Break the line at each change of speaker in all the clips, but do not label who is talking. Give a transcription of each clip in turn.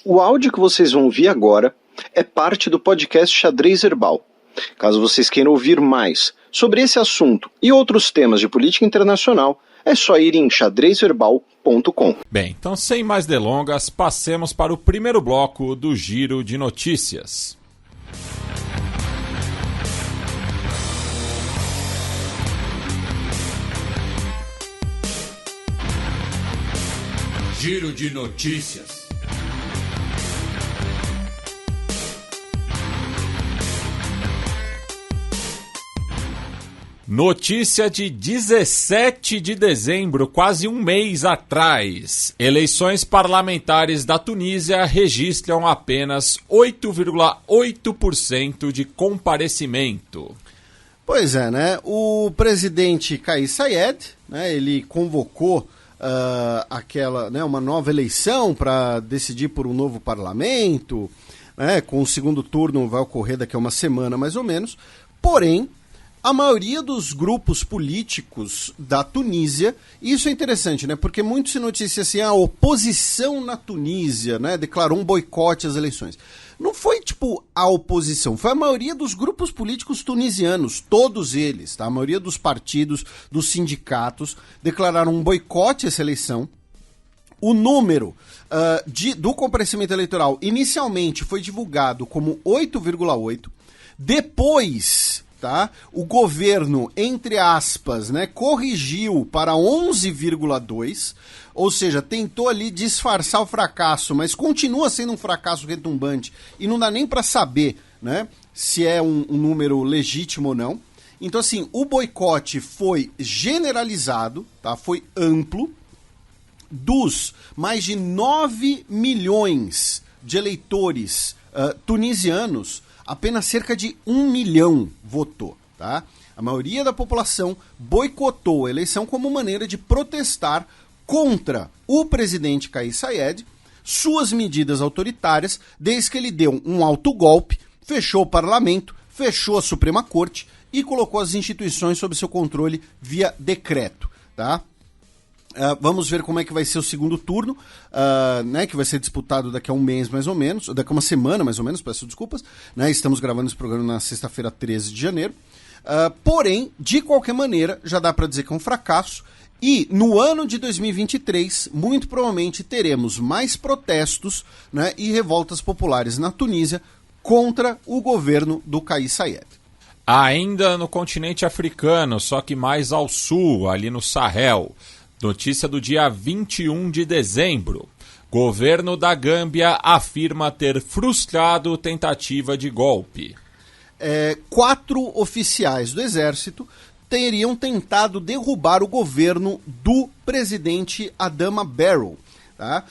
O áudio que vocês vão ouvir agora é parte do podcast Xadrez Herbal. Caso vocês queiram ouvir mais sobre esse assunto e outros temas de política internacional, é só ir em xadrezherbal.com.
Bem, então sem mais delongas, passemos para o primeiro bloco do Giro de Notícias.
Giro de Notícias.
Notícia de 17 de dezembro, quase um mês atrás. Eleições parlamentares da Tunísia registram apenas 8,8% de comparecimento.
Pois é, né? O presidente Kais Saied, né, ele convocou uma nova eleição para decidir por um novo parlamento, né, com o segundo turno vai ocorrer daqui a uma semana mais ou menos, porém a maioria dos grupos políticos da Tunísia, e isso é interessante, né? Porque muito se noticia assim, a oposição na Tunísia, né, declarou um boicote às eleições. Não foi tipo a oposição, foi a maioria dos grupos políticos tunisianos, todos eles, tá? A maioria dos partidos, dos sindicatos, declararam um boicote a essa eleição. O número do comparecimento eleitoral inicialmente foi divulgado como 8,8, depois... Tá? O governo, entre aspas, né, corrigiu para 11,2, ou seja, tentou ali disfarçar o fracasso, mas continua sendo um fracasso retumbante e não dá nem para saber, né, se é um número legítimo ou não. Então, assim, o boicote foi generalizado, tá? Foi amplo. Dos mais de 9 milhões de eleitores tunisianos, apenas cerca de 1 milhão votou, tá? A maioria da população boicotou a eleição como maneira de protestar contra o presidente Kais Saied, suas medidas autoritárias, desde que ele deu um autogolpe, fechou o parlamento, fechou a Suprema Corte e colocou as instituições sob seu controle via decreto, tá? Vamos ver como é que vai ser o segundo turno, né, que vai ser disputado daqui a um mês mais ou menos, daqui a uma semana mais ou menos, peço desculpas, né, estamos gravando esse programa na sexta-feira 13 de janeiro, porém, de qualquer maneira, já dá para dizer que é um fracasso, e no ano de 2023, muito provavelmente teremos mais protestos, né, e revoltas populares na Tunísia contra o governo do Kais Saied.
Ainda no continente africano, só que mais ao sul, ali no Sahel. Notícia do dia 21 de dezembro. Governo da Gâmbia afirma ter frustrado tentativa de golpe.
4 oficiais do exército teriam tentado derrubar o governo do presidente Adama Barrow. Tá?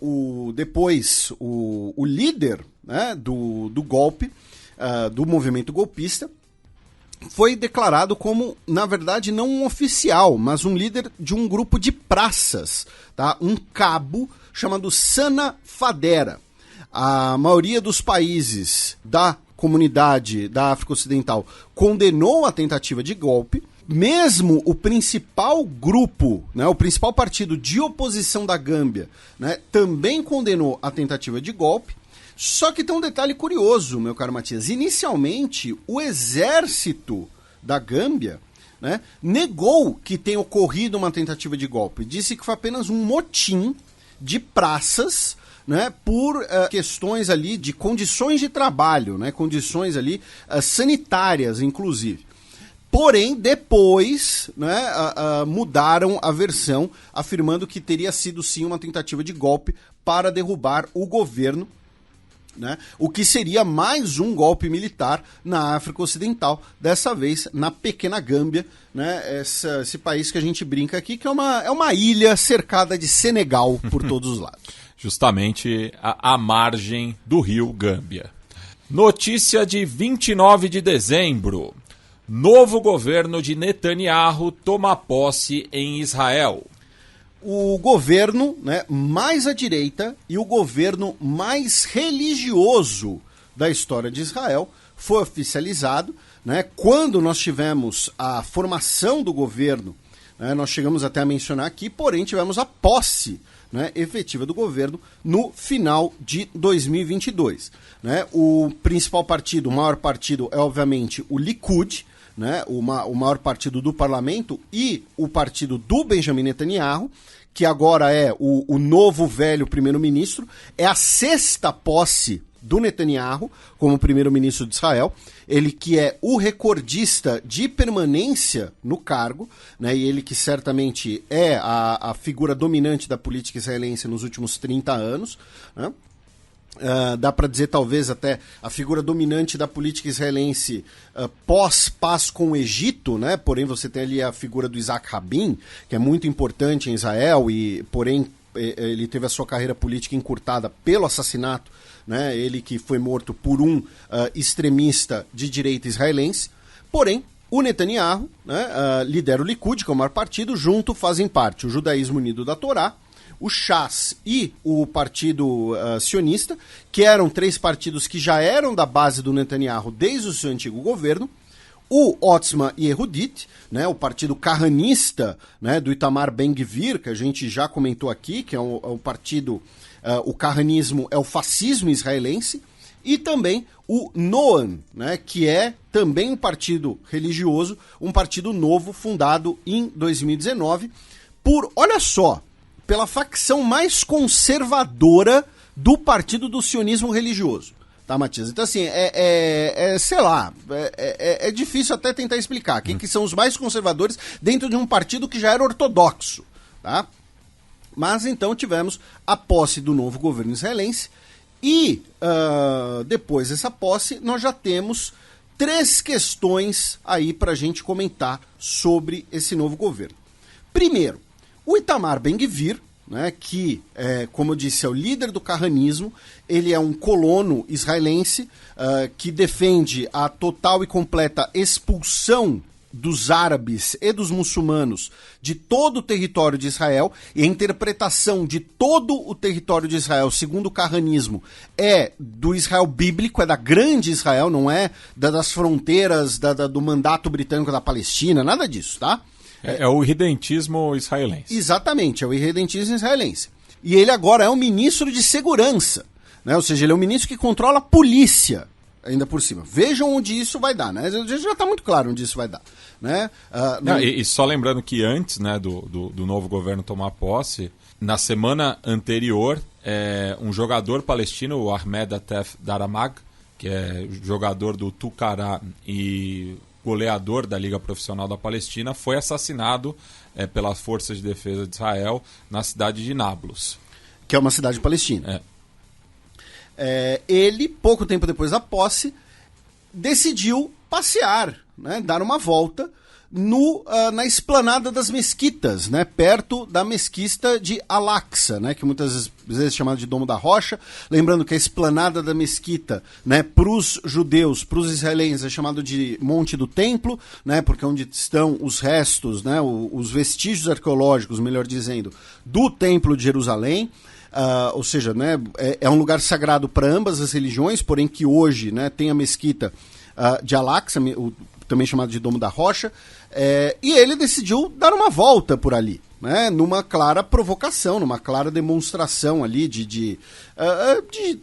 O líder, né, do golpe, do movimento golpista, foi declarado como, na verdade, não um oficial, mas um líder de um grupo de praças, tá? Um cabo chamado Sana Fadera. A maioria dos países da comunidade da África Ocidental condenou a tentativa de golpe. Mesmo o principal grupo, né, o principal partido de oposição da Gâmbia, né, também condenou a tentativa de golpe. Só que tem um detalhe curioso, meu caro Matias. Inicialmente, o exército da Gâmbia, né, negou que tenha ocorrido uma tentativa de golpe. Disse que foi apenas um motim de praças, né, por questões ali de condições de trabalho, né, condições ali sanitárias, inclusive. Porém, depois, né, mudaram a versão, afirmando que teria sido sim uma tentativa de golpe para derrubar o governo, né? O que seria mais um golpe militar na África Ocidental, dessa vez na pequena Gâmbia, né? Esse país que a gente brinca aqui, que é uma ilha cercada de Senegal por todos os lados.
Justamente à margem do rio Gâmbia. Notícia de 29 de dezembro. Novo governo de Netanyahu toma posse em Israel.
O governo, né, mais à direita e o governo mais religioso da história de Israel foi oficializado, né? Quando nós tivemos a formação do governo, né, nós chegamos até a mencionar aqui, porém tivemos a posse né, efetiva do governo no final de 2022. Né? O principal partido, o maior partido é obviamente o Likud, né, o maior partido do parlamento, e o partido do Benjamin Netanyahu, que agora é o novo velho primeiro-ministro, é a 6ª posse do Netanyahu como primeiro-ministro de Israel, ele que é o recordista de permanência no cargo, né, e ele que certamente é a figura dominante da política israelense nos últimos 30 anos, né? Dá para dizer talvez até a figura dominante da política israelense pós-paz com o Egito, né? Porém você tem ali a figura do Isaac Rabin, que é muito importante em Israel, e porém ele teve a sua carreira política encurtada pelo assassinato, né? Ele que foi morto por um extremista de direita israelense. Porém, o Netanyahu, né, lidera o Likud, que é o maior partido, junto fazem parte o Judaísmo Unido da Torá, o Shas e o Partido Sionista, que eram 3 partidos que já eram da base do Netanyahu desde o seu antigo governo, o Otzma Yehudit, né, o partido carranista, né, do Itamar Ben-Gvir, que a gente já comentou aqui, que é um partido, o carranismo é o fascismo israelense, e também o Noam, né, que é também um partido religioso, um partido novo fundado em 2019 por, olha só, pela facção mais conservadora do partido do sionismo religioso. Tá, Matias? Então, assim, sei lá, é difícil até tentar explicar quem que são os mais conservadores dentro de um partido que já era ortodoxo, tá? Mas, então, tivemos a posse do novo governo israelense e, depois dessa posse, nós já temos 3 questões aí pra gente comentar sobre esse novo governo. Primeiro, o Itamar Ben-Gvir, né, que, como eu disse, é o líder do carranismo, ele é um colono israelense que defende a total e completa expulsão dos árabes e dos muçulmanos de todo o território de Israel, e a interpretação de todo o território de Israel, segundo o carranismo, é do Israel bíblico, é da grande Israel, não é das fronteiras do mandato britânico da Palestina, nada disso, tá?
É o irredentismo israelense.
Exatamente, é o irredentismo israelense. E ele agora é um ministro de segurança, né? Ou seja, ele é um ministro que controla a polícia, ainda por cima. Vejam onde isso vai dar, né? Já está muito claro onde isso vai dar, né?
E só lembrando que antes, né, do novo governo tomar posse, na semana anterior, um jogador palestino, o Ahmed Atef Daramag, que é jogador do Tucará e goleador da Liga Profissional da Palestina, foi assassinado pelas Forças de Defesa de Israel na cidade de Nablus.
Que é uma cidade palestina. Ele, pouco tempo depois da posse, decidiu passear, né, dar uma volta na esplanada das mesquitas, né, perto da mesquita de Al-Aqsa, né, que muitas vezes é chamada de Domo da Rocha. Lembrando que a esplanada da mesquita, né, para os judeus, para os israelenses, é chamado de Monte do Templo, né, porque é onde estão os restos, né, os vestígios arqueológicos, melhor dizendo, do Templo de Jerusalém. Ou seja, né, é um lugar sagrado para ambas as religiões, porém que hoje, né, tem a mesquita de Al-Aqsa, também chamado de Domo da Rocha, e ele decidiu dar uma volta por ali, né, numa clara provocação, numa clara demonstração ali de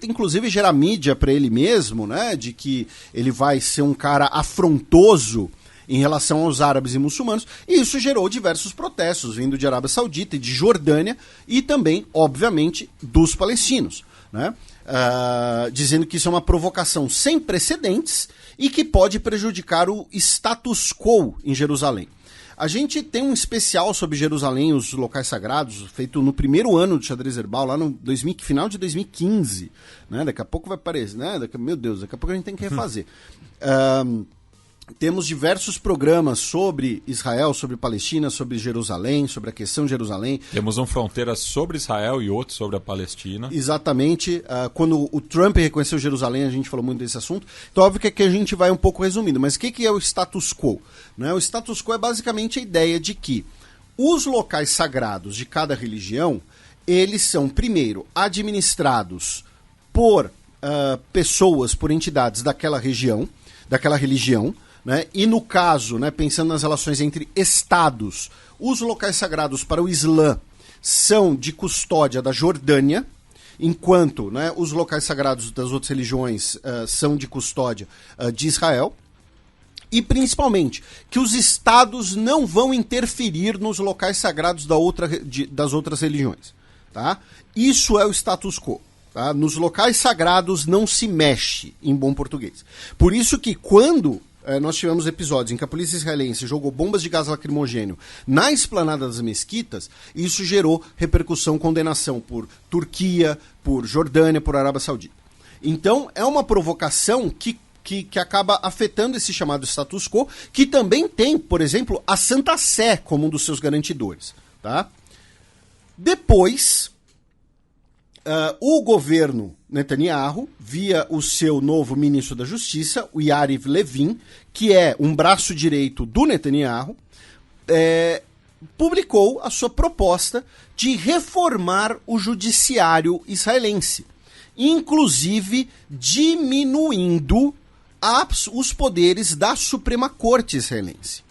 inclusive gerar mídia para ele mesmo, né, de que ele vai ser um cara afrontoso em relação aos árabes e muçulmanos, e isso gerou diversos protestos vindo de Arábia Saudita e de Jordânia e também, obviamente, dos palestinos, né? Dizendo que isso é uma provocação sem precedentes e que pode prejudicar o status quo em Jerusalém. A gente tem um especial sobre Jerusalém e os locais sagrados, feito no primeiro ano do Xadrez Herbal, lá no final de 2015. Né? Daqui a pouco vai aparecer, né? Meu Deus, daqui a pouco a gente tem que refazer. Temos diversos programas sobre Israel, sobre Palestina, sobre Jerusalém, sobre a questão de Jerusalém.
Temos um Fronteira sobre Israel e outro sobre a Palestina.
Exatamente. Quando o Trump reconheceu Jerusalém, a gente falou muito desse assunto. Então, óbvio que aqui a gente vai um pouco resumindo. Mas o que é o status quo? Né? O status quo é basicamente a ideia de que os locais sagrados de cada religião, eles são, primeiro, administrados por pessoas, por entidades daquela religião, né? E no caso, né, pensando nas relações entre estados, os locais sagrados para o Islã são de custódia da Jordânia, enquanto, né, os locais sagrados das outras religiões são de custódia de Israel. E, principalmente, que os estados não vão interferir nos locais sagrados das outras religiões. Tá? Isso é o status quo. Tá? Nos locais sagrados não se mexe, em bom português. Por isso que quando nós tivemos episódios em que a polícia israelense jogou bombas de gás lacrimogêneo na esplanada das mesquitas, isso gerou repercussão, condenação por Turquia, por Jordânia, por Arábia Saudita. Então, é uma provocação que acaba afetando esse chamado status quo, que também tem, por exemplo, a Santa Sé como um dos seus garantidores. Tá? Depois, o governo Netanyahu, via o seu novo ministro da Justiça, o Yariv Levin, que é um braço direito do Netanyahu, publicou a sua proposta de reformar o judiciário israelense, inclusive diminuindo os poderes da Suprema Corte israelense.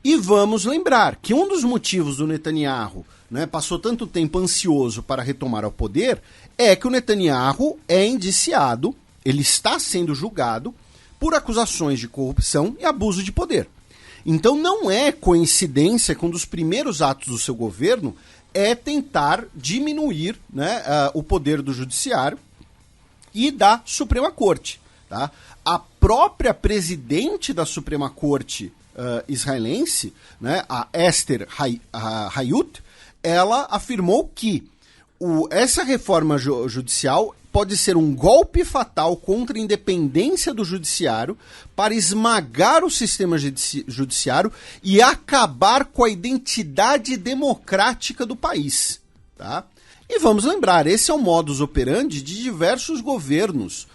E vamos lembrar que um dos motivos do Netanyahu, né, passou tanto tempo ansioso para retomar o poder, é que o Netanyahu é indiciado, ele está sendo julgado por acusações de corrupção e abuso de poder. Então não é coincidência que um dos primeiros atos do seu governo é tentar diminuir, né, o poder do judiciário e da Suprema Corte. Tá? A própria presidente da Suprema Corte israelense, né, a Esther Hayut, ela afirmou que essa reforma judicial pode ser um golpe fatal contra a independência do judiciário para esmagar o sistema judiciário e acabar com a identidade democrática do país. Tá? E vamos lembrar, esse é o modus operandi de diversos governos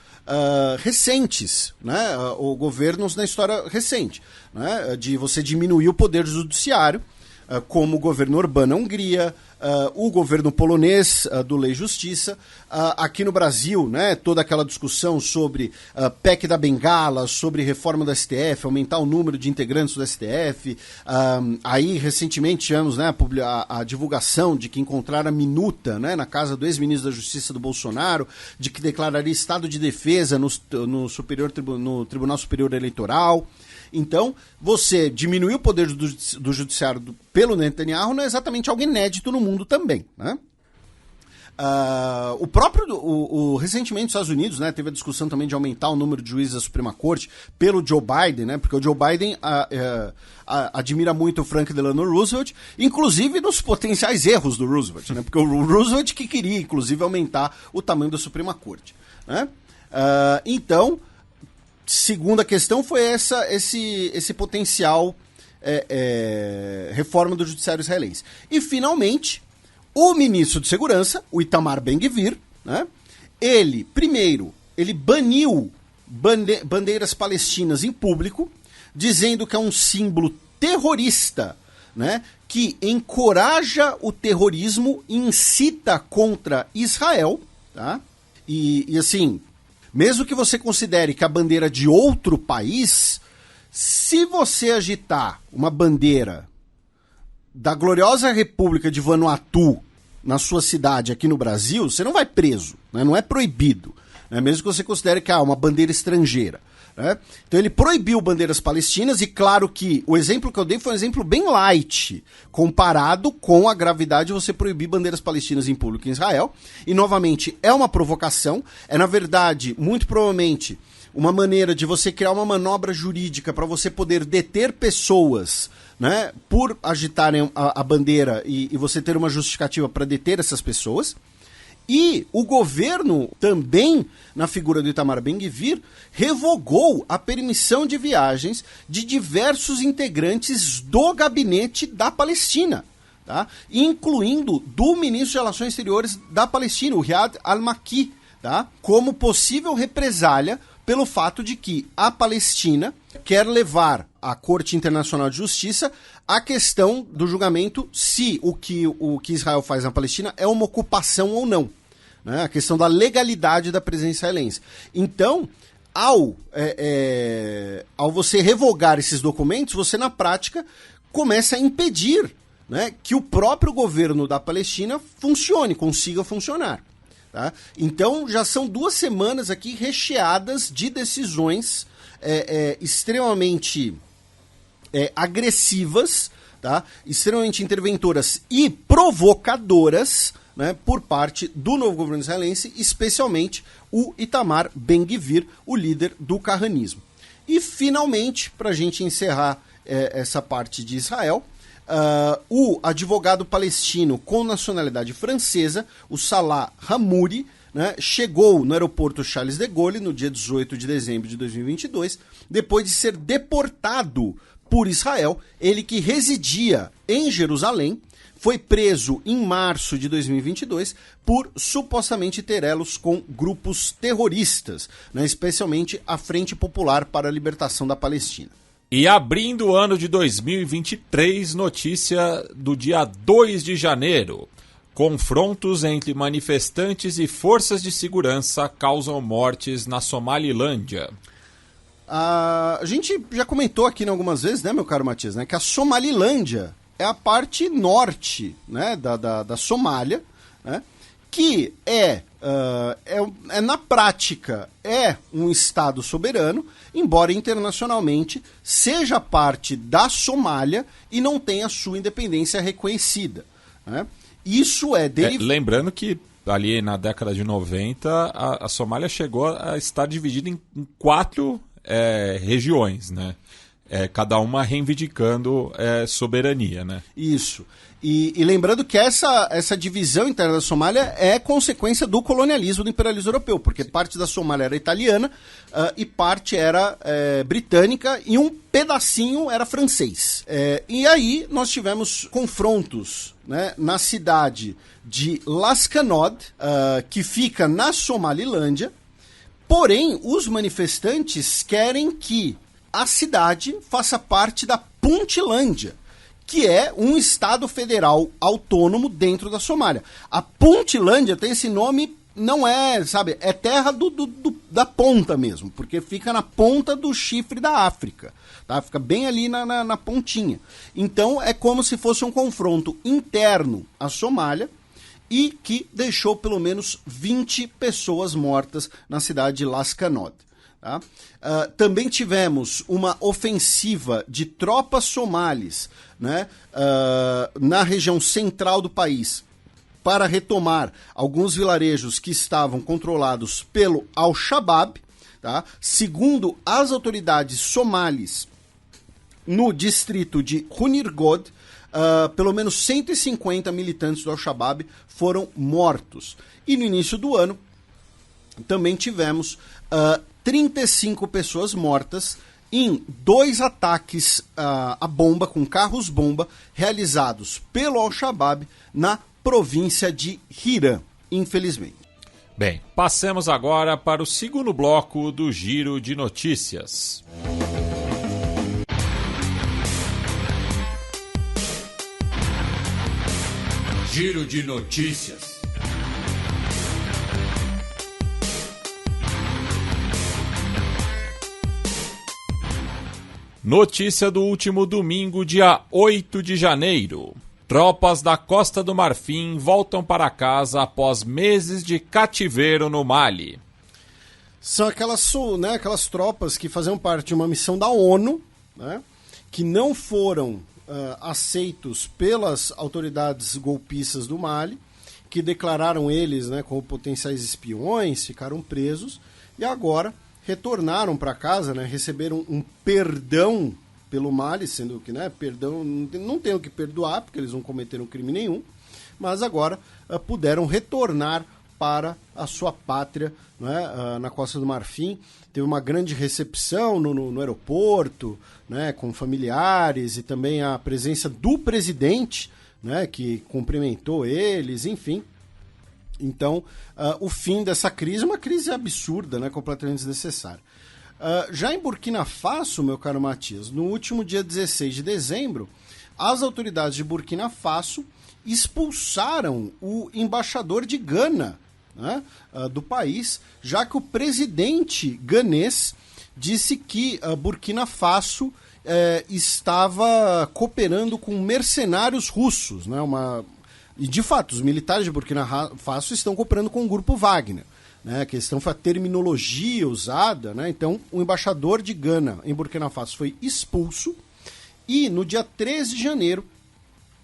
recentes, né? Ou governos na história recente, né? De você diminuir o poder judiciário, como o governo Orbán na Hungria, o governo polonês do Lei e Justiça, aqui no Brasil, né, toda aquela discussão sobre PEC da Bengala, sobre reforma do STF, aumentar o número de integrantes do STF, aí recentemente tivemos, né, a divulgação de que encontraram a minuta, né, na casa do ex-ministro da Justiça do Bolsonaro, de que declararia estado de defesa no Tribunal Superior Eleitoral. Então, você diminuir o poder do judiciário pelo Netanyahu não é exatamente algo inédito no mundo também, né? Recentemente nos Estados Unidos, né, teve a discussão também de aumentar o número de juízes da Suprema Corte pelo Joe Biden, né, porque o Joe Biden admira muito o Franklin Delano Roosevelt, inclusive nos potenciais erros do Roosevelt, né, porque o Roosevelt que queria, inclusive, aumentar o tamanho da Suprema Corte, né? Então, segunda questão foi esse potencial reforma do judiciário israelense. E, finalmente, o ministro de Segurança, o Itamar Ben-Gvir, né, ele baniu bandeiras palestinas em público, dizendo que é um símbolo terrorista, né, que encoraja o terrorismo e incita contra Israel. Tá? E assim, mesmo que você considere que a bandeira de outro país, se você agitar uma bandeira da gloriosa República de Vanuatu na sua cidade aqui no Brasil, você não vai preso, né? Não é proibido, né? Mesmo que você considere que é uma bandeira estrangeira. Né? Então ele proibiu bandeiras palestinas e claro que o exemplo que eu dei foi um exemplo bem light, comparado com a gravidade de você proibir bandeiras palestinas em público em Israel. E novamente é uma provocação, é na verdade, muito provavelmente, uma maneira de você criar uma manobra jurídica para você poder deter pessoas, né, por agitarem a bandeira e você ter uma justificativa para deter essas pessoas. E o governo também, na figura do Itamar Ben-Gvir, revogou a permissão de viagens de diversos integrantes do gabinete da Palestina, tá? Incluindo do ministro de Relações Exteriores da Palestina, o Riyad al-Makki, tá? Como possível represália pelo fato de que a Palestina quer levar à Corte Internacional de Justiça a questão do julgamento se o que Israel faz na Palestina é uma ocupação ou não. Né? A questão da legalidade da presença israelense. Então, ao você revogar esses documentos, você na prática começa a impedir né, que o próprio governo da Palestina consiga funcionar. Tá? Então já são 2 semanas aqui recheadas de decisões extremamente agressivas, tá? Extremamente interventoras e provocadoras, né, por parte do novo governo israelense, especialmente o Itamar Ben-Gvir, o líder do carranismo. E finalmente, para a gente encerrar essa parte de Israel, o advogado palestino com nacionalidade francesa, o Salah Hamouri, né, chegou no aeroporto Charles de Gaulle no dia 18 de dezembro de 2022, depois de ser deportado por Israel. Ele que residia em Jerusalém, foi preso em março de 2022 por supostamente ter elos com grupos terroristas, né, especialmente a Frente Popular para a Libertação da Palestina.
E abrindo o ano de 2023, notícia do dia 2 de janeiro. Confrontos entre manifestantes e forças de segurança causam mortes na Somalilândia.
A gente já comentou aqui algumas vezes, né, meu caro Matias, né, que a Somalilândia é a parte norte, né, da Somália, né, que na prática um estado soberano, embora internacionalmente seja parte da Somália e não tenha sua independência reconhecida, né? Isso
lembrando que ali na década de 90 a Somália chegou a estar dividida em 4 regiões, né? Cada uma reivindicando soberania, né?
Isso. E lembrando que essa divisão interna da Somália é consequência do colonialismo, do imperialismo europeu, porque parte da Somália era italiana e parte era britânica e um pedacinho era francês. E aí nós tivemos confrontos, né, na cidade de Las Kanod, que fica na Somalilândia, porém os manifestantes querem que a cidade faça parte da Puntlândia, que é um estado federal autônomo dentro da Somália. A Puntlândia tem esse nome, não é terra da ponta mesmo, porque fica na ponta do chifre da África, tá? Fica bem ali na pontinha. Então é como se fosse um confronto interno à Somália e que deixou pelo menos 20 pessoas mortas na cidade de Las Kanod. Tá? Também tivemos uma ofensiva de tropas somalis, né, na região central do país para retomar alguns vilarejos que estavam controlados pelo Al-Shabaab. Tá? Segundo as autoridades somalis, no distrito de Hunirgod, pelo menos 150 militantes do Al-Shabaab foram mortos. E no início do ano também tivemos 35 pessoas mortas em 2 ataques a bomba, com carros-bomba, realizados pelo Al-Shabaab na província de Hiran, infelizmente.
Bem, passemos agora para o segundo bloco do Giro de Notícias. Giro de Notícias. Notícia do último domingo, dia 8 de janeiro. Tropas da Costa do Marfim voltam para casa após meses de cativeiro no Mali.
São aquelas tropas que faziam parte de uma missão da ONU, né, que não foram aceitos pelas autoridades golpistas do Mali, que declararam eles, né, como potenciais espiões, ficaram presos e agora retornaram para casa, né, receberam um perdão pelo Mali, sendo que, né, perdão não tem o que perdoar, porque eles não cometeram crime nenhum, mas agora puderam retornar para a sua pátria, né, na Costa do Marfim. Teve uma grande recepção no aeroporto, né, com familiares e também a presença do presidente, né, que cumprimentou eles, enfim. Então, o fim dessa crise, uma crise absurda, né, completamente desnecessária. Já em Burkina Faso, meu caro Matias, no último dia 16 de dezembro, as autoridades de Burkina Faso expulsaram o embaixador de Gana, né, do país, já que o presidente ganês disse que Burkina Faso estava cooperando com mercenários russos, né? E de fato, os militares de Burkina Faso estão cooperando com o grupo Wagner. Né? A questão foi a terminologia usada, né? Então o embaixador de Gana em Burkina Faso foi expulso e no dia 13 de janeiro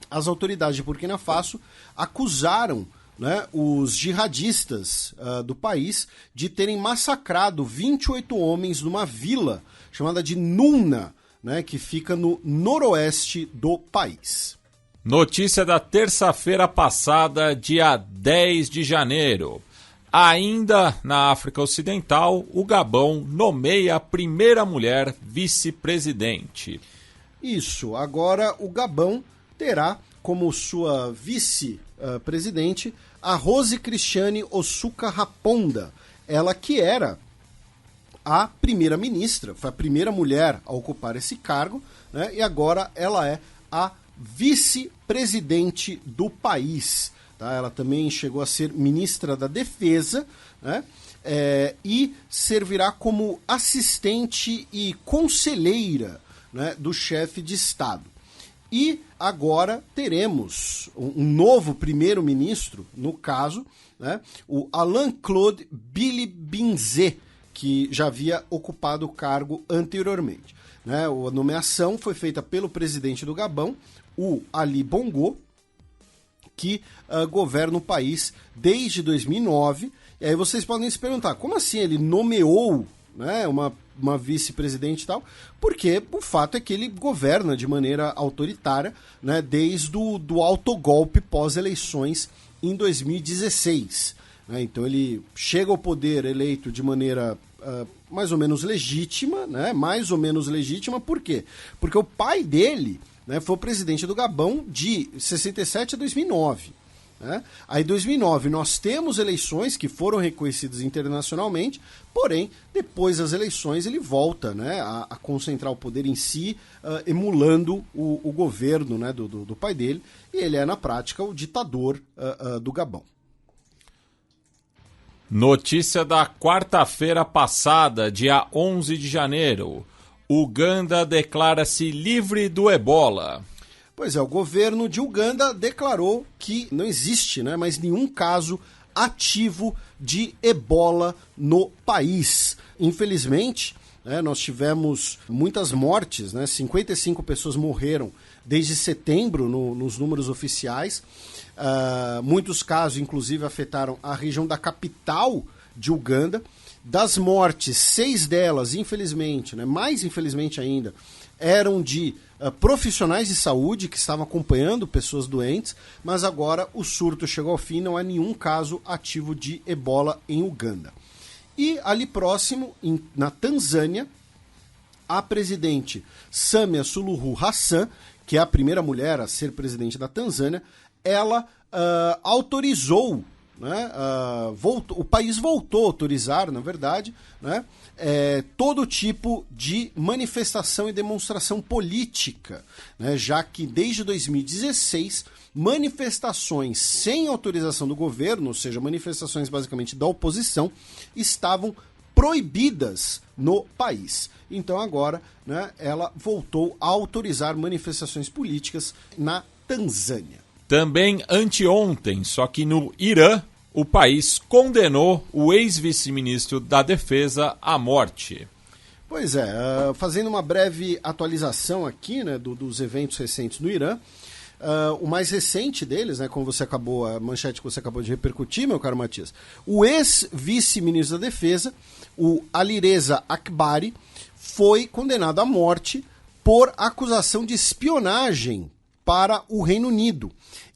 as autoridades de Burkina Faso acusaram, né, os jihadistas do país de terem massacrado 28 homens numa vila chamada de Nuna, né, que fica no noroeste do país.
Notícia da terça-feira passada, dia 10 de janeiro. Ainda na África Ocidental, o Gabão nomeia a primeira mulher vice-presidente.
Isso, agora o Gabão terá como sua vice-presidente a Rose Christiane Osuka Raponda, ela que era a primeira-ministra, foi a primeira mulher a ocupar esse cargo, né, e agora ela é a vice-presidente do país. Tá? Ela também chegou a ser ministra da Defesa, né, e servirá como assistente e conselheira, né, do chefe de Estado. E agora teremos um novo primeiro-ministro, no caso, né, o Alain-Claude Billy-Binzé, que já havia ocupado o cargo anteriormente. Né? A nomeação foi feita pelo presidente do Gabão, o Ali Bongo, que governa o país desde 2009. E aí vocês podem se perguntar, como assim ele nomeou, né, uma vice-presidente e tal? Porque o fato é que ele governa de maneira autoritária, né, desde o autogolpe pós-eleições em 2016. Né? Então ele chega ao poder eleito de maneira mais ou menos legítima, né? Mais ou menos legítima, por quê? Porque o pai dele, né, foi o presidente do Gabão de 67 a 2009. Né? Aí em 2009 nós temos eleições que foram reconhecidas internacionalmente, porém, depois das eleições ele volta, né, a concentrar o poder em si, emulando o governo, né, do pai dele, e ele é, na prática, o ditador do Gabão.
Notícia da quarta-feira passada, dia 11 de janeiro. Uganda declara-se livre do ebola.
Pois é, o governo de Uganda declarou que não existe, né, mais nenhum caso ativo de ebola no país. Infelizmente, né, nós tivemos muitas mortes, né, 55 pessoas morreram desde setembro nos números oficiais. Muitos casos, inclusive, afetaram a região da capital de Uganda. Das mortes, 6 delas, infelizmente, né, mais infelizmente ainda, eram de profissionais de saúde que estavam acompanhando pessoas doentes, mas agora o surto chegou ao fim, não há nenhum caso ativo de ebola em Uganda. E ali próximo, na Tanzânia, a presidente Samia Suluhu Hassan, que é a primeira mulher a ser presidente da Tanzânia, ela autorizou, né, o país voltou a autorizar, na verdade, né, todo tipo de manifestação e demonstração política, né, já que desde 2016 manifestações sem autorização do governo, ou seja, manifestações basicamente da oposição, estavam proibidas no país. Então agora, né, ela voltou a autorizar manifestações políticas na Tanzânia.
Também anteontem, só que no Irã, o país condenou o ex-vice-ministro da Defesa à morte.
Pois é, fazendo uma breve atualização aqui, né, dos eventos recentes no Irã, o mais recente deles, né, como você acabou, a manchete que você acabou de repercutir, meu caro Matias, o ex-vice-ministro da Defesa, o Alireza Akbari, foi condenado à morte por acusação de espionagem para o Reino Unido.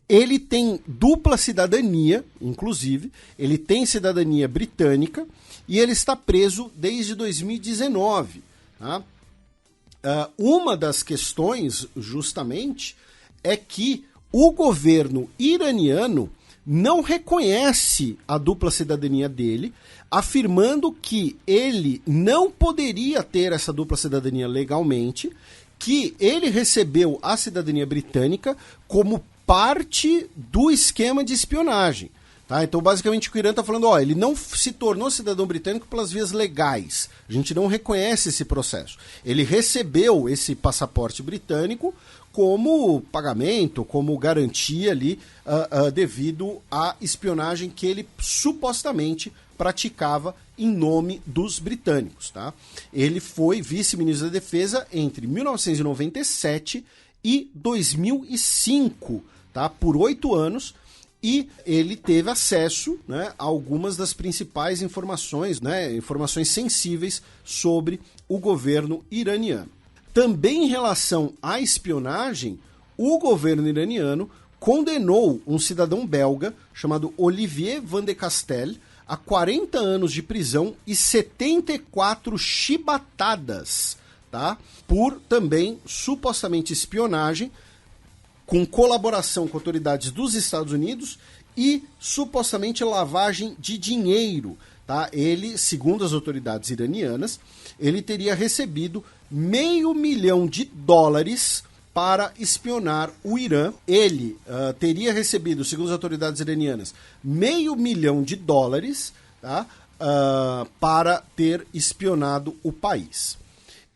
Ele tem dupla cidadania, inclusive, ele tem cidadania britânica e ele está preso desde 2019. Tá? Uma das questões, justamente, é que o governo iraniano não reconhece a dupla cidadania dele, afirmando que ele não poderia ter essa dupla cidadania legalmente, que ele recebeu a cidadania britânica como parte do esquema de espionagem. Tá? Então, basicamente, o que o Irã está falando, ele não se tornou cidadão britânico pelas vias legais. A gente não reconhece esse processo. Ele recebeu esse passaporte britânico como pagamento, como garantia ali, devido à espionagem que ele supostamente praticava em nome dos britânicos. Tá? Ele foi vice-ministro da Defesa entre 1997 e 2005, tá? Por 8 anos, e ele teve acesso, né, a algumas das principais informações, né, informações sensíveis sobre o governo iraniano. Também em relação à espionagem, o governo iraniano condenou um cidadão belga chamado Olivier Van de Castel a 40 anos de prisão e 74 chibatadas, tá? Por também supostamente espionagem, com colaboração com autoridades dos Estados Unidos e supostamente lavagem de dinheiro. Tá? Ele, segundo as autoridades iranianas, ele teria recebido $500 mil para espionar o Irã. Ele teria recebido, segundo as autoridades iranianas, $500 mil, tá? Para ter espionado o país.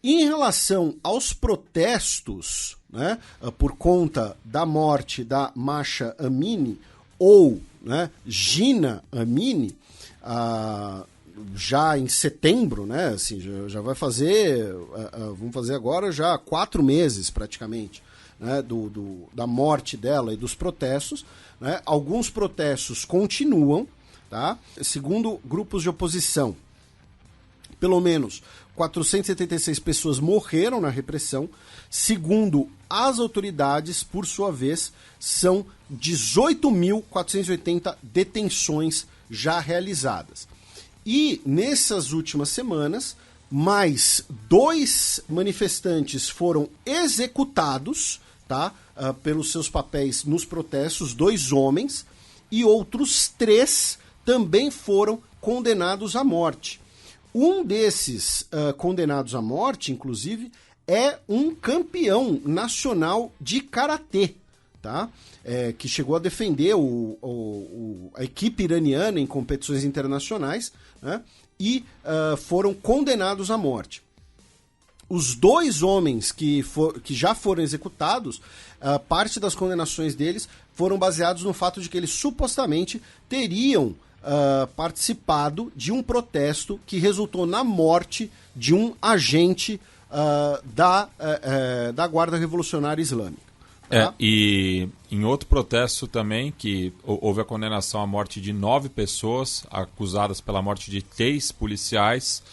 Em relação aos protestos, né, por conta da morte da Mahsa Amini, ou, né, Gina Amini, já em setembro, né, assim, já vai fazer, vamos fazer agora já 4 meses praticamente, né, da morte dela e dos protestos, né, alguns protestos continuam, tá? Segundo grupos de oposição, pelo menos 476 pessoas morreram na repressão. Segundo as autoridades, por sua vez, são 18.480 detenções já realizadas. E nessas últimas semanas, mais 2 manifestantes foram executados, tá, pelos seus papéis nos protestos, 2 homens, e outros 3 também foram condenados à morte. Um desses condenados à morte, inclusive, é um campeão nacional de karatê, tá? Que chegou a defender a equipe iraniana em competições internacionais, né? E foram condenados à morte. Os 2 homens que já foram executados, parte das condenações deles foram baseados no fato de que eles supostamente teriam participado de um protesto que resultou na morte de um agente da Guarda Revolucionária Islâmica. Tá?
E em outro protesto também, que houve a condenação à morte de 9 pessoas acusadas pela morte de 3 policiais,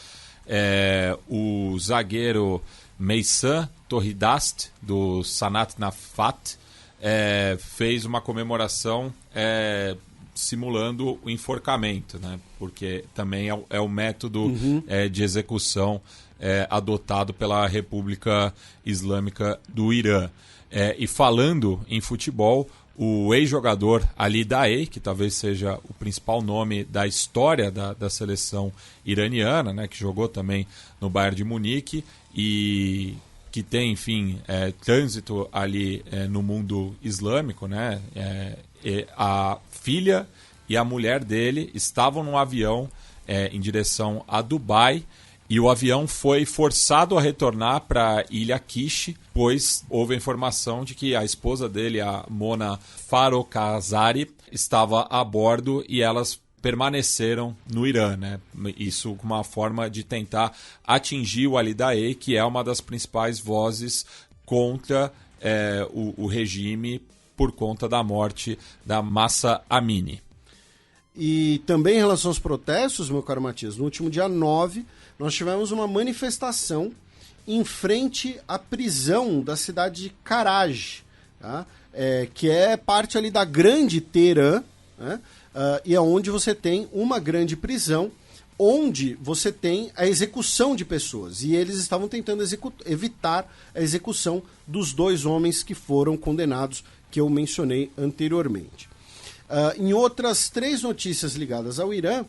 o zagueiro Meysan Torridast, do Sanat Nafat, fez uma comemoração simulando o enforcamento, né? Porque também é o método de execução adotado pela República Islâmica do Irã. E falando em futebol, o ex-jogador Ali Daei, que talvez seja o principal nome da história da seleção iraniana, né? Que jogou também no Bayern de Munique e que tem, enfim, trânsito ali no mundo islâmico, né? A filha e a mulher dele estavam num avião em direção a Dubai, e o avião foi forçado a retornar para Ilha Kish, pois houve a informação de que a esposa dele, a Mona Farokhzadi, estava a bordo e elas permaneceram no Irã, né? Isso como uma forma de tentar atingir o Ali Daei, que é uma das principais vozes contra o regime por conta da morte da Mahsa Amini.
E também em relação aos protestos, meu caro Matias, no último dia 9, nós tivemos uma manifestação em frente à prisão da cidade de Karaj, tá? Que é parte ali da grande Teherã, né? E é onde você tem uma grande prisão, onde você tem a execução de pessoas. E eles estavam tentando evitar a execução dos 2 homens que foram condenados, que eu mencionei anteriormente. Em outras 3 notícias ligadas ao Irã,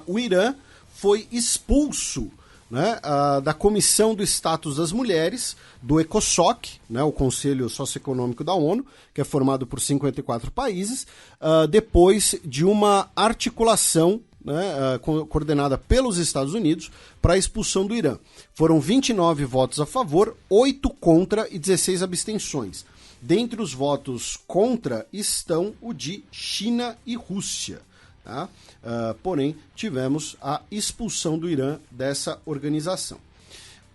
o Irã foi expulso né, da Comissão do Status das Mulheres, do ECOSOC, né, o Conselho Socioeconômico da ONU, que é formado por 54 países, depois de uma articulação, né, coordenada pelos Estados Unidos para a expulsão do Irã. Foram 29 votos a favor, 8 contra e 16 abstenções. Dentre os votos contra estão o de China e Rússia. Tá? Porém, tivemos a expulsão do Irã dessa organização.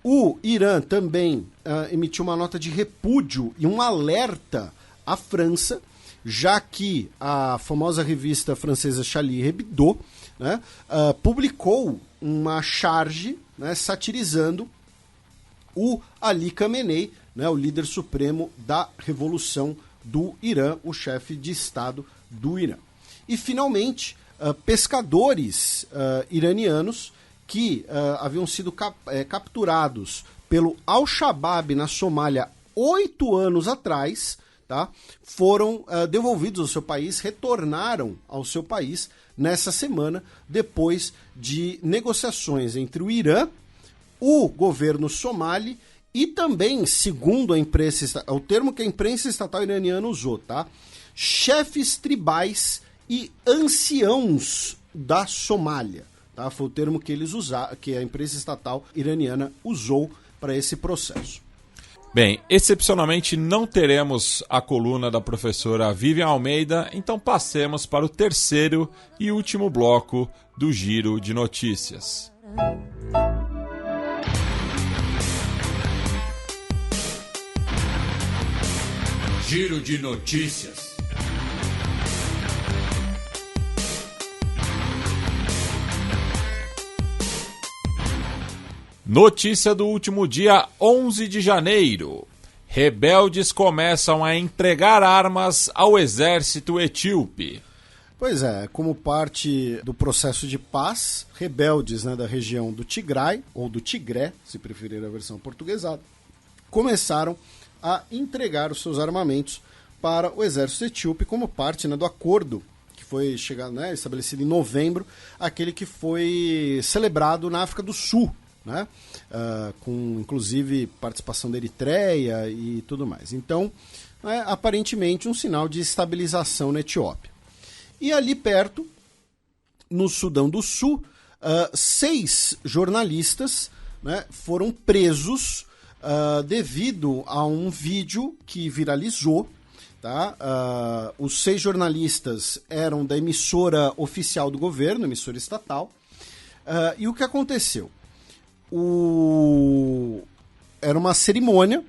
O Irã também emitiu uma nota de repúdio e um alerta à França, já que a famosa revista francesa Charlie Hebdo, né, publicou uma charge, né, satirizando o Ali Khamenei, né, o líder supremo da Revolução do Irã, o chefe de Estado do Irã. E, finalmente, pescadores iranianos que haviam sido capturados pelo Al-Shabaab na Somália 8 anos atrás, tá, foram devolvidos ao seu país, retornaram ao seu país nessa semana, depois de negociações entre o Irã, o governo somali e também, segundo a imprensa, o termo que a imprensa estatal iraniana usou, tá, chefes tribais e anciãos da Somália. Tá? Foi o termo que eles usaram, que a imprensa estatal iraniana usou para esse processo.
Bem, excepcionalmente não teremos a coluna da professora Vivian Almeida, então passemos para o terceiro e último bloco do Giro de Notícias.
Giro de Notícias.
Notícia do último dia 11 de janeiro. Rebeldes começam a entregar armas ao exército etíope.
Pois é, como parte do processo de paz, rebeldes, né, da região do Tigray, ou do Tigré, se preferir a versão portuguesada, começaram a entregar os seus armamentos para o exército etíope como parte, né, do acordo que foi estabelecido em novembro, aquele que foi celebrado na África do Sul, né? Com inclusive participação da Eritreia e tudo mais. Então, aparentemente um sinal de estabilização na Etiópia. E ali perto, no Sudão do Sul, 6 jornalistas, né, foram presos devido a um vídeo que viralizou. Tá? Os 6 jornalistas eram da emissora oficial do governo, emissora estatal. E o que aconteceu? Era uma cerimônia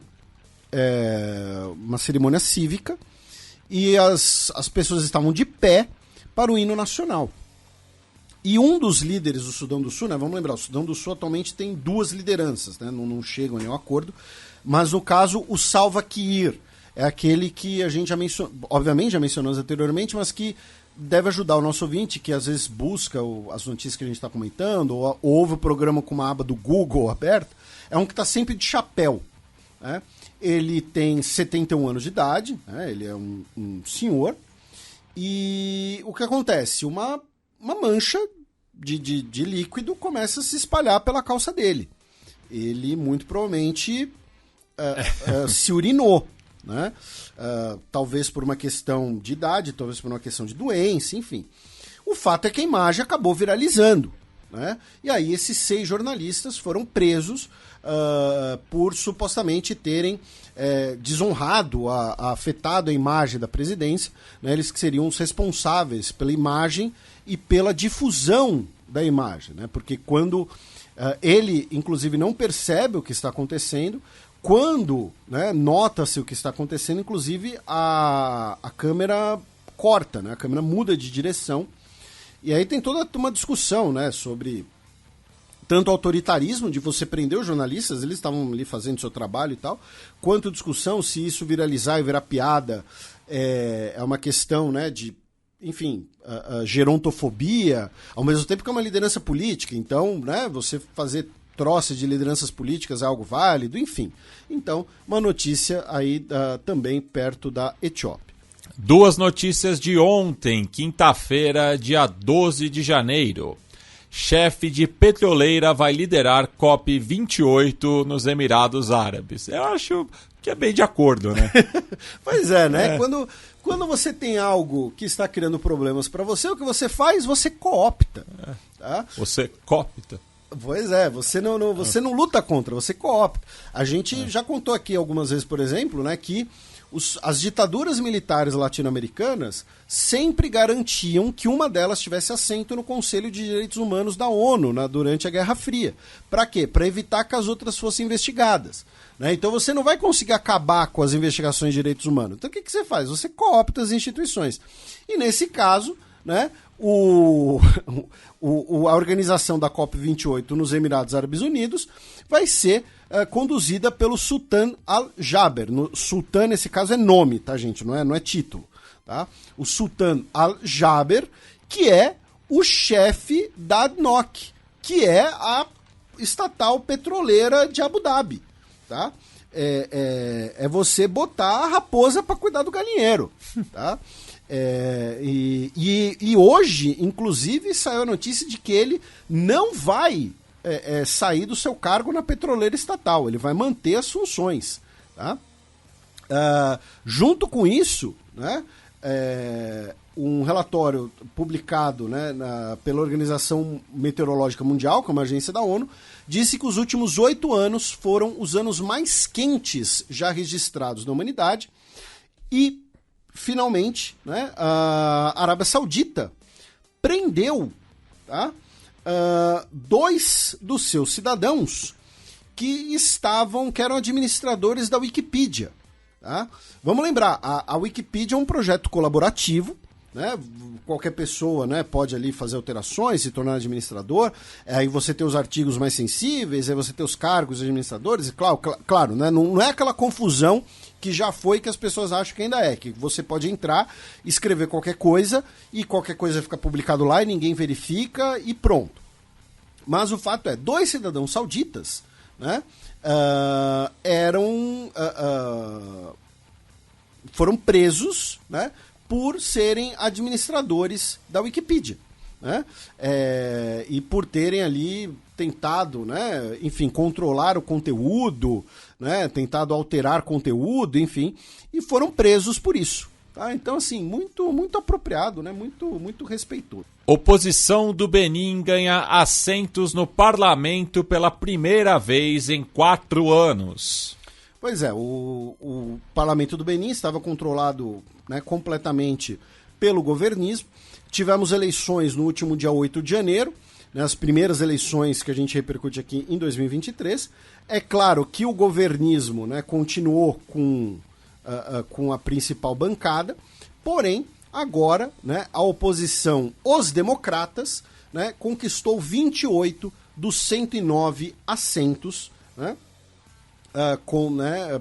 cívica, e as pessoas estavam de pé para o hino nacional. E um dos líderes do Sudão do Sul, né, vamos lembrar, o Sudão do Sul atualmente tem 2 lideranças, né, não chegam a nenhum acordo, mas no caso o Salva Kiir é aquele que a gente obviamente já mencionamos anteriormente, mas que deve ajudar o nosso ouvinte, que às vezes busca as notícias que a gente está comentando, ou ouve o programa com uma aba do Google aberta. É um que está sempre de chapéu. Né? Ele tem 71 anos de idade, né? Ele é um senhor, e o que acontece? Uma mancha de líquido começa a se espalhar pela calça dele. Ele muito provavelmente se urinou. Né? Talvez por uma questão de idade, talvez por uma questão de doença, enfim. O fato é que a imagem acabou viralizando, né? E aí esses 6 jornalistas foram presos por supostamente terem desonrado, afetado a imagem da presidência, né? Eles que seriam os responsáveis pela imagem e pela difusão da imagem, né? Porque quando ele, inclusive, não percebe o que está acontecendo, quando, né, nota-se o que está acontecendo, inclusive a câmera corta, né, a câmera muda de direção. E aí tem toda uma discussão, né, sobre tanto o autoritarismo de você prender os jornalistas, eles estavam ali fazendo seu trabalho e tal, quanto discussão se isso viralizar e virar piada é uma questão, né, de, enfim, gerontofobia, ao mesmo tempo que é uma liderança política. Então, né, você fazer troças de lideranças políticas é algo válido, enfim. Então, uma notícia aí também perto da Etiópia.
2 notícias de ontem, quinta-feira, dia 12 de janeiro. chefe de petroleira vai liderar COP28 nos Emirados Árabes. Eu acho que é bem de acordo, né?
Pois é, né? Quando você tem algo que está criando problemas para você, o que você faz? Você coopta. Tá?
Você coopta.
Pois é, você não luta contra, você coopta. A gente já contou aqui algumas vezes, por exemplo, né, que as ditaduras militares latino-americanas sempre garantiam que uma delas tivesse assento no Conselho de Direitos Humanos da ONU durante a Guerra Fria. Para quê? Para evitar que as outras fossem investigadas. Né? Então você não vai conseguir acabar com as investigações de direitos humanos. Então o que você faz? Você coopta as instituições. E nesse caso, né, a organização da COP28 nos Emirados Árabes Unidos vai ser conduzida pelo Sultan Al-Jaber. Sultan, nesse caso, é nome, tá, gente? Não é título. Tá? O Sultan Al-Jaber, que é o chefe da ADNOC, que é a estatal petroleira de Abu Dhabi. Tá? É você botar a raposa para cuidar do galinheiro. Tá? E hoje, inclusive, saiu a notícia de que ele não vai sair do seu cargo na petroleira estatal, ele vai manter as funções. Tá? Junto com isso, né, um relatório publicado, né, pela Organização Meteorológica Mundial, que é uma agência da ONU, disse que os últimos 8 anos foram os anos mais quentes já registrados na humanidade e finalmente, né, a Arábia Saudita prendeu, tá, 2 dos seus cidadãos que eram administradores da Wikipedia. Tá? Vamos lembrar, a Wikipedia é um projeto colaborativo, né? Qualquer pessoa, né, pode ali fazer alterações, se tornar administrador, aí você tem os artigos mais sensíveis, aí você tem os cargos de administradores, e claro, né, não é aquela confusão que já foi, que as pessoas acham que ainda é, que você pode entrar, escrever qualquer coisa, e qualquer coisa fica publicado lá e ninguém verifica, e pronto. Mas o fato é, 2 cidadãos sauditas, né, foram presos, né, por serem administradores da Wikipedia. Né, e por terem ali tentado, né, enfim, controlar o conteúdo, né, tentado alterar conteúdo, enfim, e foram presos por isso. Tá? Então, assim, muito, muito apropriado, né, muito respeitoso.
Oposição do Benin ganha assentos no parlamento pela primeira vez em 4 anos.
Pois é, o parlamento do Benin estava controlado, né, completamente pelo governismo. Tivemos eleições no último dia 8 de janeiro, né, as primeiras eleições que a gente repercute aqui em 2023. É claro que o governismo, né, continuou com a principal bancada, porém, agora, né, a oposição, os democratas, né, conquistou 28 dos 109 assentos, né,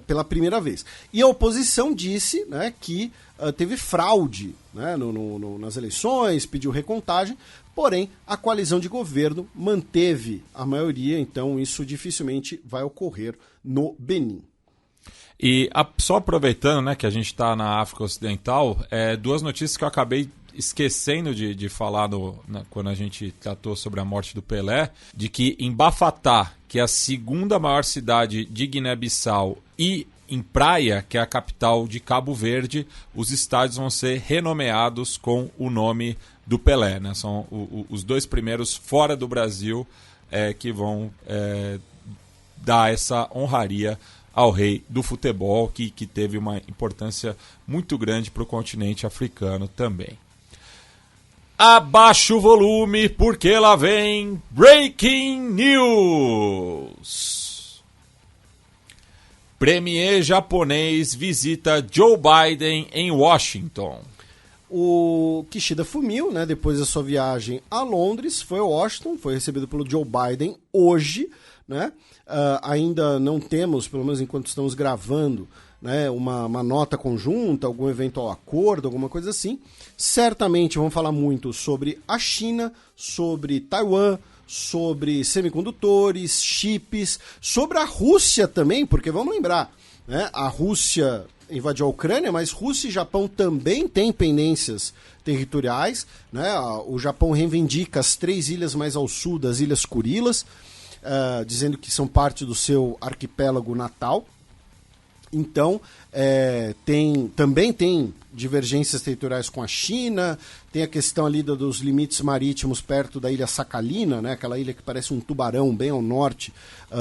pela primeira vez. E a oposição disse, né, que teve fraude, né, nas eleições, pediu recontagem, porém a coalizão de governo manteve a maioria, então isso dificilmente vai ocorrer no Benin.
E só aproveitando, né, que a gente está na África Ocidental, 2 notícias que eu acabei esquecendo de falar quando a gente tratou sobre a morte do Pelé, de que em Bafatá, que é a segunda maior cidade de Guiné-Bissau, e em Praia, que é a capital de Cabo Verde, os estádios vão ser renomeados com o nome do Pelé. Né? São os 2 primeiros fora do Brasil que vão dar essa honraria ao rei do futebol, que teve uma importância muito grande para o continente africano também. Abaixa o volume, porque lá vem Breaking News. Premier japonês visita Joe Biden em Washington.
O Kishida Fumio, né, depois da sua viagem a Londres, foi a Washington, foi recebido pelo Joe Biden hoje, né? Ainda não temos, pelo menos enquanto estamos gravando, né, uma nota conjunta, algum eventual acordo, alguma coisa assim. Certamente vão falar muito sobre a China, sobre Taiwan, sobre semicondutores, chips, sobre a Rússia também, porque vamos lembrar, né? A Rússia invadiu a Ucrânia, mas Rússia e Japão também têm pendências territoriais, né? O Japão reivindica as 3 ilhas mais ao sul das Ilhas Kurilas, dizendo que são parte do seu arquipélago natal. Então, também tem divergências territoriais com a China, tem a questão ali dos limites marítimos perto da ilha Sakhalina, né? Aquela ilha que parece um tubarão bem ao norte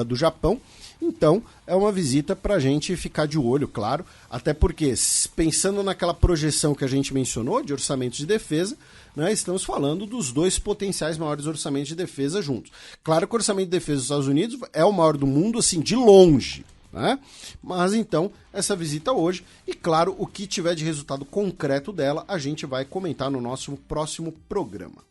do Japão. Então, é uma visita para a gente ficar de olho, claro, até porque, pensando naquela projeção que a gente mencionou de orçamento de defesa, né, estamos falando dos 2 potenciais maiores orçamentos de defesa juntos. Claro que o orçamento de defesa dos Estados Unidos é o maior do mundo, assim, de longe, né? Mas então, essa visita hoje, e claro, o que tiver de resultado concreto dela, a gente vai comentar no nosso próximo programa.